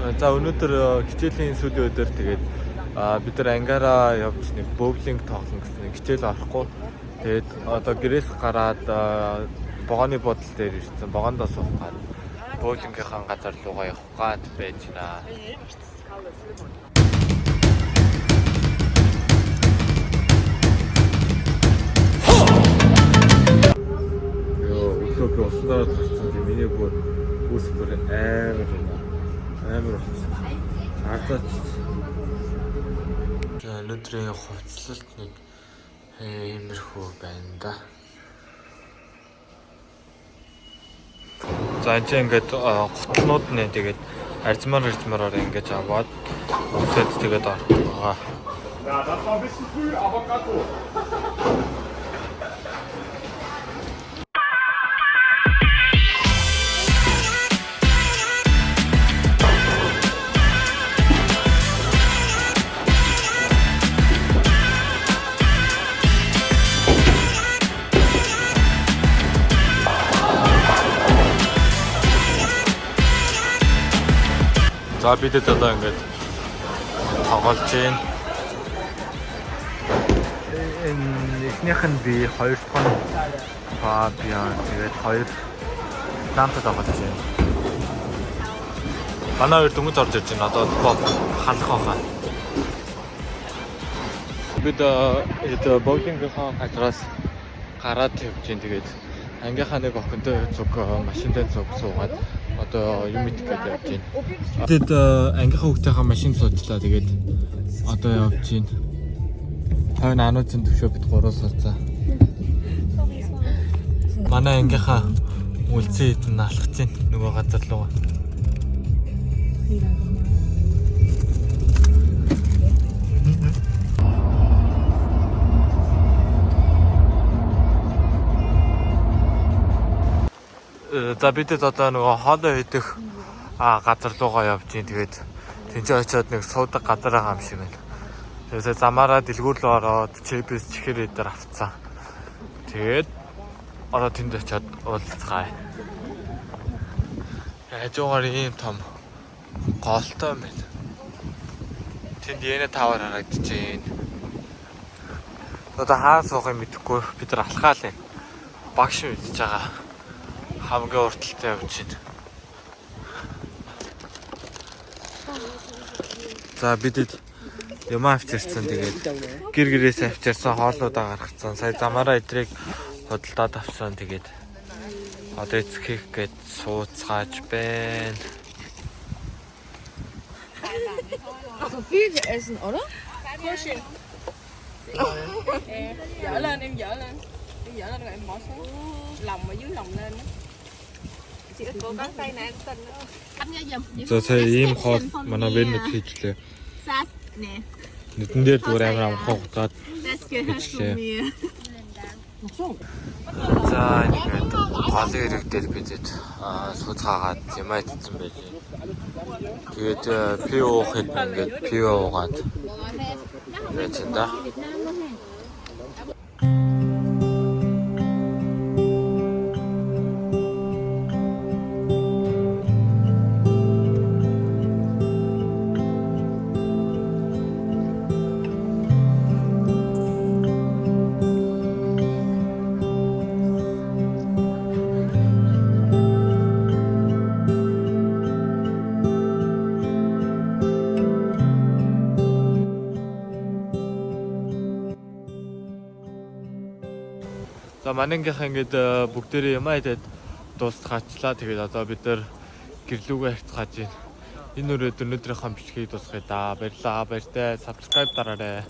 За өнөөдөр хичээлийн сүүлийн өдөр тэгээд бид нар ангаараа явж нэг боулинг тоглоно гэсэн нэг хичээл орохгүй. Тэгээд одоо гэрээс гараад богоны бодол дээр ирсэн. Богондоо суух гад боулингийнхаа газар руугаа явах гад байж байна. Өглөө уснаа гарсан тийм миний бүр үс бүр амар болсон. Хатаач. Өнөөдрийн хувцлалт нэг иймэрхүү байна да. За энэ ингээд гутлнууд нэ тэгээд арзмаар ингэж аваад үсэд тэгээд орчихгаа. Ja, das war ein bisschen früh, aber gerade so. За бид одоо ингээд тоглож байна. Энэ эхнийх нь би 2 дахь нь Фабиан тэгээд 2 намтад тоглож байна. Манай хоёр дөнгөж орж ирж байна. Одоо халах байхаа. Бид боулингийнхаа газраас гараад явж байна. Тэгээд ангийнхаа нэг охинтой цуг машинтай цуг суугаад одоо юм идэх гээд явж байна. Тэгэд ангийнхаа хүүхдийнхаа машин суудлаа. Тэгээд одоо явж байна. Хойно ануучийн төвшөө бид 3 сарцаа. Манай ангийнхаа үлцэн идэн алхаж байна. Нөгөө газар руу. За бид одоо нөгөө хоолой идэх газар руугаа явж байна. Тэгээд тэнцээ очиод нэг суудаг газар байгаа юм шиг байна. Тэгээд замаараа дэлгүүр рүү ороод чипс чихэр дээр авцсан. Тэгээд ороод тэнд очиод уулзцгаая. Хажуугаар ийм том голтой байна. Тэнд янэ тавар харагдчихээн. Одоо хаа суухыг мэдэхгүй бид нар алхаал байна. Багш мэдж байгаа. Хамгийн урталтай явж байна. За бидэд юм авчирсан тэгээд гэр гэрээс авчирсан хоолнуудаа гаргацсан. Сая замаараа эдрийг худалдаад авсан. Тэгээд одоо эцгийх гээд сууцгааж байна. Also viel zu essen, oder? Voll schön. Dở lên em dở lên. Em dở lên rồi em bỏ xuống. Lòng ở dưới lòng lên. Chị có cố gắng tay này em tin nữa. Anh nghe giùm. За сая ийм хоол манай венэт хийжлээ. Сас nè. Нүдэн дээр зүгээр амар амархан хутгаад хийжлээ. За ингээд голын ирэг дээр бидэд сууцгаагаад юм айтсан байлээ. Тэгээд пив уухад ингээд пив уугаад байж энэ да. За манайхаа ингээд бүгдээрээ юм айдад дуусгаачлаа. Тэгээд одоо бид нар гэрлүүгээ харьцгааж байна. Энэ өнөөдрийнхөө бичлэгийг дуусгая да. Баярлалаа. Баяртай. Subscribe дараарай.